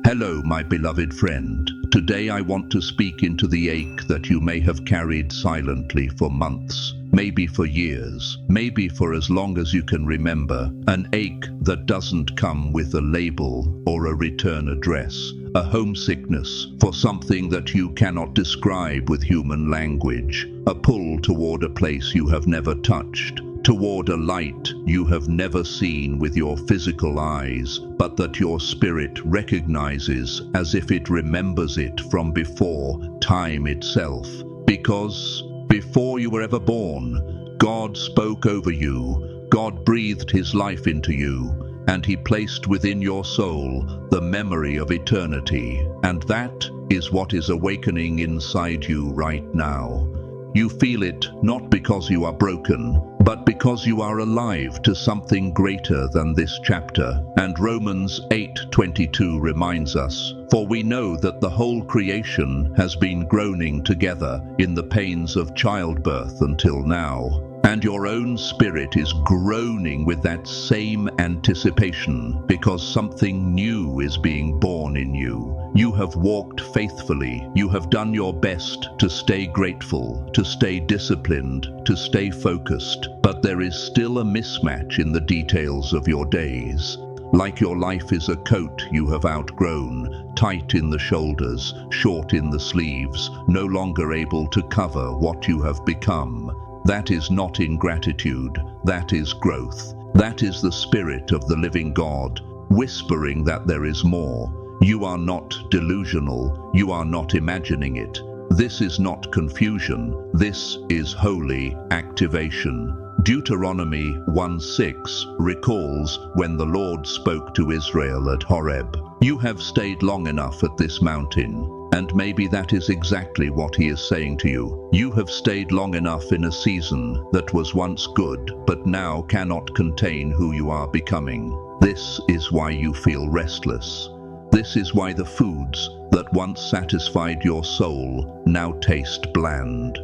Hello, my beloved friend. Today I want to speak into the ache that you may have carried silently for months, maybe for years, maybe for as long as you can remember. An ache that doesn't come with a label or a return address. A homesickness for something that you cannot describe with human language. A pull toward a place you have never touched, toward a light you have never seen with your physical eyes, but that your spirit recognizes as if it remembers it from before time itself. Because before you were ever born, God spoke over you, God breathed His life into you, and He placed within your soul the memory of eternity. And that is what is awakening inside you right now. You feel it not because you are broken, but because you are alive to something greater than this chapter. And Romans 8:22 reminds us, "For we know that the whole creation has been groaning together in the pains of childbirth until now." And your own spirit is groaning with that same anticipation, because something new is being born in you. You have walked faithfully. You have done your best to stay grateful, to stay disciplined, to stay focused. But there is still a mismatch in the details of your days. Like your life is a coat you have outgrown, tight in the shoulders, short in the sleeves, no longer able to cover what you have become. That is not ingratitude, that is growth. That is the Spirit of the living God, whispering that there is more. You are not delusional, you are not imagining it. This is not confusion, this is holy activation. Deuteronomy 1:6 recalls when the Lord spoke to Israel at Horeb. You have stayed long enough at this mountain. And maybe that is exactly what He is saying to you. You have stayed long enough in a season that was once good, but now cannot contain who you are becoming. This is why you feel restless. This is why the foods that once satisfied your soul now taste bland.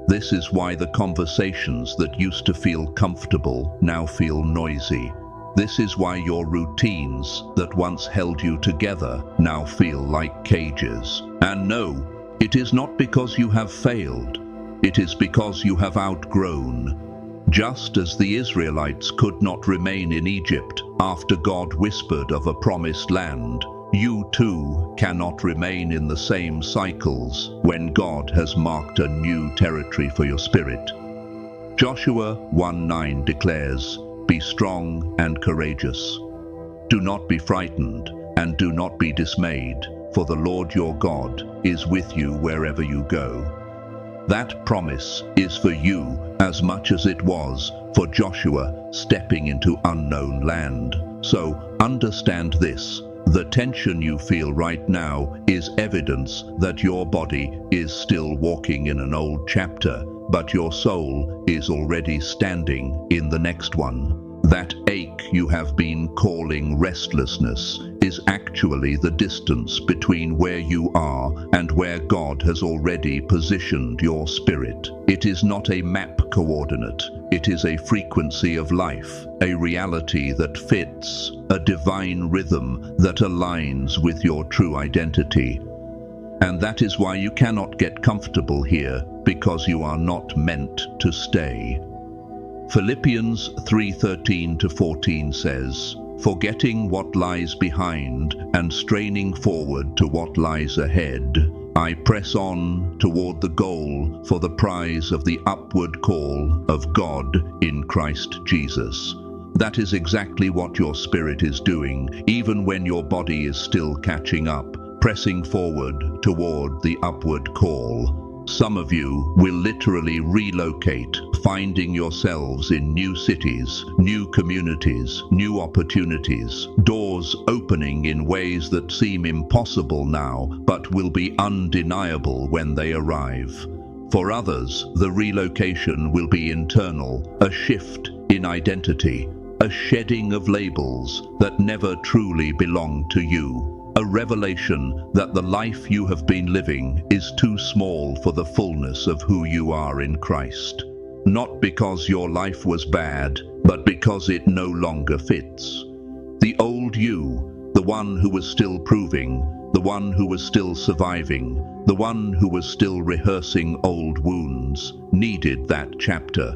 This is why the conversations that used to feel comfortable now feel noisy. This is why your routines that once held you together now feel like cages. And no, it is not because you have failed. It is because you have outgrown. Just as the Israelites could not remain in Egypt after God whispered of a promised land, you too cannot remain in the same cycles when God has marked a new territory for your spirit. Joshua 1:9 declares, "Be strong and courageous. Do not be frightened and do not be dismayed, for the Lord your God is with you wherever you go." That promise is for you as much as it was for Joshua stepping into unknown land. So understand this. The tension you feel right now is evidence that your body is still walking in an old chapter, but your soul is already standing in the next one. That ache you have been calling restlessness is actually the distance between where you are and where God has already positioned your spirit. It is not a map coordinate. It is a frequency of life, a reality that fits, a divine rhythm that aligns with your true identity. And that is why you cannot get comfortable here, because you are not meant to stay. Philippians 3:13-14 says, "Forgetting what lies behind and straining forward to what lies ahead, I press on toward the goal for the prize of the upward call of God in Christ Jesus." That is exactly what your spirit is doing, even when your body is still catching up, pressing forward toward the upward call. Some of you will literally relocate, finding yourselves in new cities, new communities, new opportunities, doors opening in ways that seem impossible now, but will be undeniable when they arrive. For others, the relocation will be internal, a shift in identity, a shedding of labels that never truly belonged to you. A revelation that the life you have been living is too small for the fullness of who you are in Christ. Not because your life was bad, but because it no longer fits. The old you, the the one who was still proving, the one who was still surviving, the one who was still rehearsing old wounds, needed that chapter.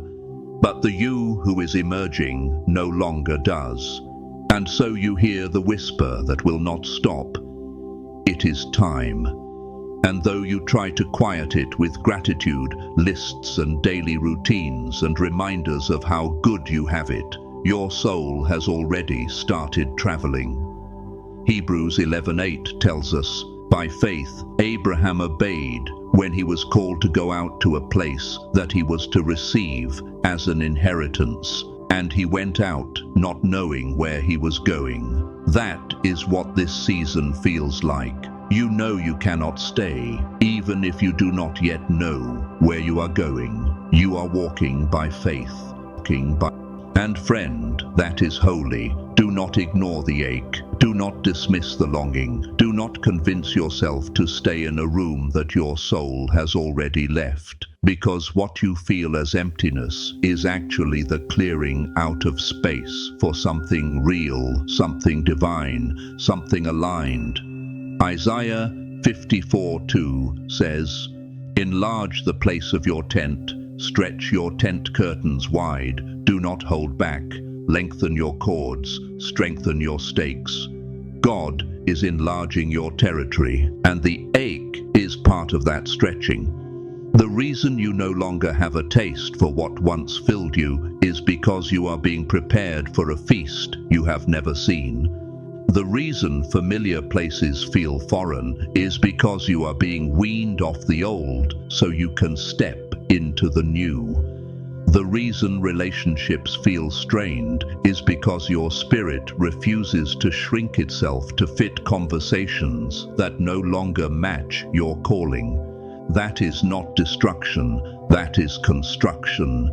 But the you who is emerging no longer does. And so you hear the whisper that will not stop. It is time. And though you try to quiet it with gratitude, lists and daily routines and reminders of how good you have it, your soul has already started traveling. Hebrews 11:8 tells us, by faith Abraham obeyed when he was called to go out to a place that he was to receive as an inheritance, and he went out not knowing where he was going. That is what this season feels like. You know you cannot stay, even if you do not yet know where you are going. You are walking by faith, And friend, that is holy. Do not ignore the ache. Do not dismiss the longing. Do not convince yourself to stay in a room that your soul has already left, because what you feel as emptiness is actually the clearing out of space for something real, something divine, something aligned. Isaiah 54:2 says, enlarge the place of your tent, stretch your tent curtains wide, do not hold back, lengthen your cords, strengthen your stakes. God is enlarging your territory, and the ache is part of that stretching. The reason you no longer have a taste for what once filled you is because you are being prepared for a feast you have never seen. The reason familiar places feel foreign is because you are being weaned off the old so you can step into the new. The reason relationships feel strained is because your spirit refuses to shrink itself to fit conversations that no longer match your calling. That is not destruction, that is construction.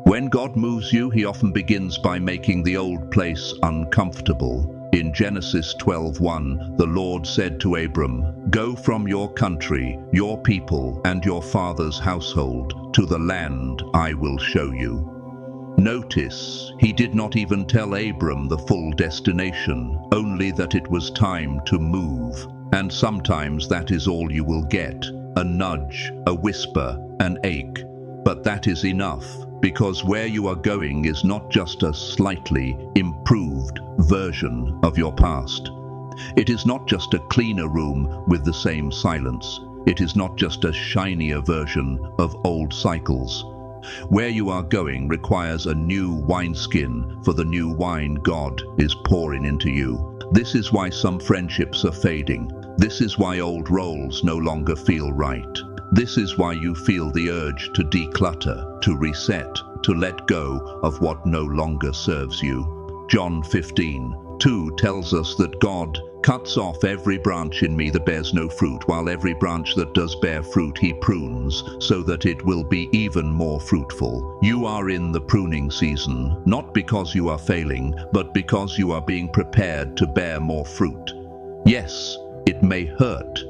When God moves you, he often begins by making the old place uncomfortable. In Genesis 12:1, the Lord said to Abram, go from your country, your people, and your father's household to the land I will show you. Notice, he did not even tell Abram the full destination, only that it was time to move. And sometimes that is all you will get, a nudge, a whisper, an ache. But that is enough, because where you are going is not just a slightly improved version of your past. It is not just a cleaner room with the same silence. It is not just a shinier version of old cycles. Where you are going requires a new wineskin for the new wine God is pouring into you. This is why some friendships are fading. This is why old roles no longer feel right. This is why you feel the urge to declutter, to reset, to let go of what no longer serves you. John 15:2 tells us that God cuts off every branch in me that bears no fruit, while every branch that does bear fruit he prunes, so that it will be even more fruitful. You are in the pruning season, not because you are failing, but because you are being prepared to bear more fruit. Yes, it may hurt.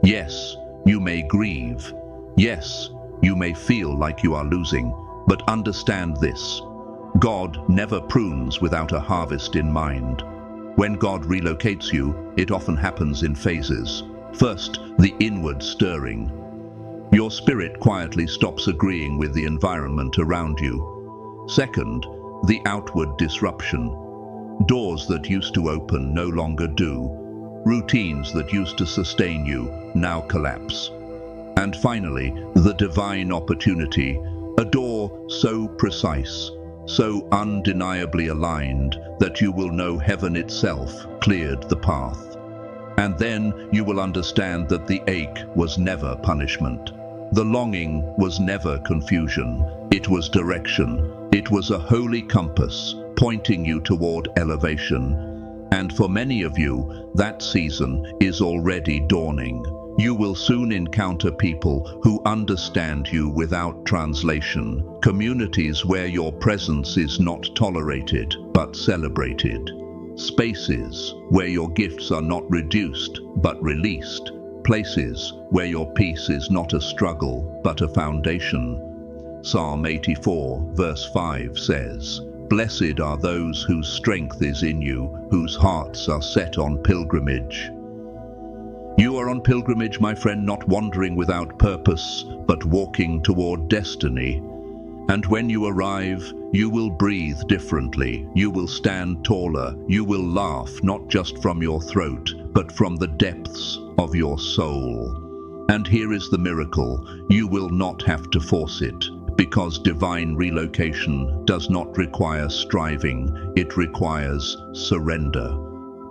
Yes, you may grieve. Yes, you may feel like you are losing, but understand this. God never prunes without a harvest in mind. When God relocates you, it often happens in phases. First, the inward stirring. Your spirit quietly stops agreeing with the environment around you. Second, the outward disruption. Doors that used to open no longer do. Routines that used to sustain you now collapse. And finally, the divine opportunity, a door so precise, so undeniably aligned that you will know heaven itself cleared the path. And then you will understand that the ache was never punishment. The longing was never confusion. It was direction. It was a holy compass pointing you toward elevation. And for many of you, that season is already dawning. You will soon encounter people who understand you without translation, communities where your presence is not tolerated but celebrated, spaces where your gifts are not reduced but released, places where your peace is not a struggle but a foundation. Psalm 84 verse 5 says, Blessed are those whose strength is in you, whose hearts are set on pilgrimage. You are on pilgrimage, my friend, not wandering without purpose, but walking toward destiny. And when you arrive, you will breathe differently, you will stand taller, you will laugh not just from your throat, but from the depths of your soul. And here is the miracle: you will not have to force it, because divine relocation does not require striving, it requires surrender.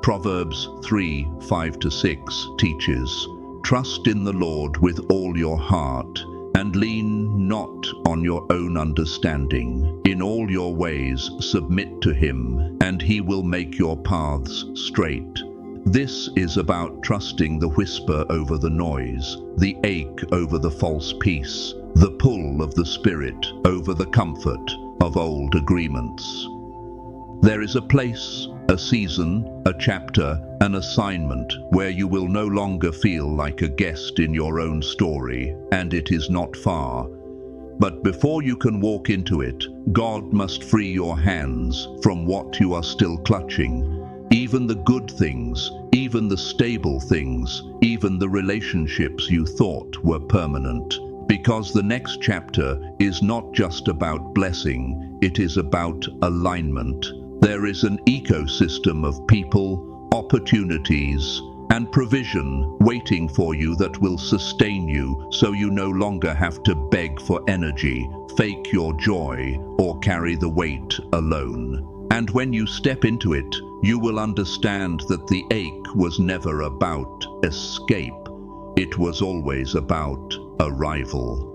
Proverbs 3:5-6 teaches, "Trust in the Lord with all your heart, and lean not on your own understanding. In all your ways submit to him, and he will make your paths straight." This is about trusting the whisper over the noise, the ache over the false peace, the pull of the Spirit over the comfort of old agreements. There is a place, a season, a chapter, an assignment where you will no longer feel like a guest in your own story, and it is not far. But before you can walk into it, God must free your hands from what you are still clutching. Even the good things, even the stable things, even the relationships you thought were permanent. Because the next chapter is not just about blessing, it is about alignment. There is an ecosystem of people, opportunities, and provision waiting for you that will sustain you, so you no longer have to beg for energy, fake your joy, or carry the weight alone. And when you step into it, you will understand that the ache was never about escape. It was always about arrival.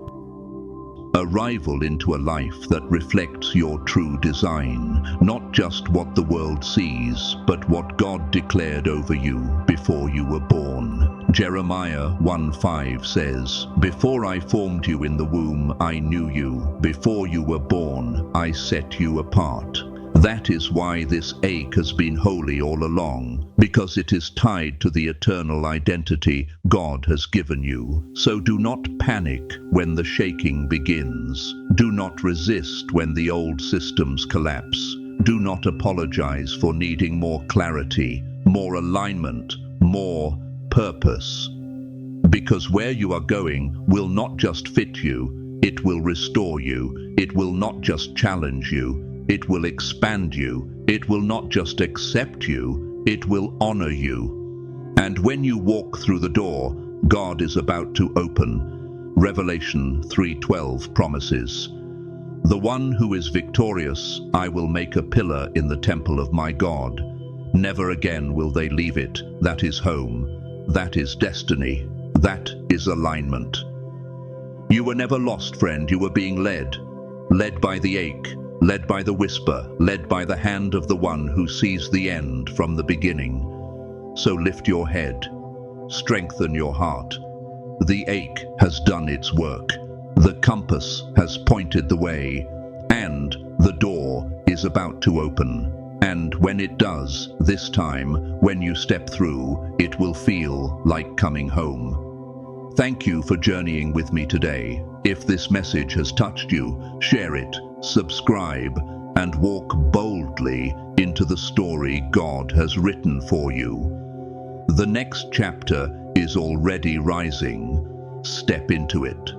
Arrival into a life that reflects your true design, not just what the world sees, but what God declared over you before you were born. Jeremiah 1:5 says, "Before I formed you in the womb, I knew you. Before you were born, I set you apart." That is why this ache has been holy all along, because it is tied to the eternal identity God has given you. So do not panic when the shaking begins. Do not resist when the old systems collapse. Do not apologize for needing more clarity, more alignment, more purpose. Because where you are going will not just fit you, it will restore you. It will not just challenge you, it will expand you. It will not just accept you, it will honor you. And when you walk through the door God is about to open, Revelation 3:12 promises, "The one who is victorious I will make a pillar in the temple of my God. Never again will they leave it." That is home. That is destiny. That is alignment. You were never lost, friend. You were being led. Led by the ache, led by the whisper, led by the hand of the one who sees the end from the beginning. So lift your head, strengthen your heart. The ache has done its work. The compass has pointed the way, and the door is about to open. And when it does, this time, when you step through, it will feel like coming home. Thank you for journeying with me today. If this message has touched you, share it, subscribe, and walk boldly into the story God has written for you. The next chapter is already rising. Step into it.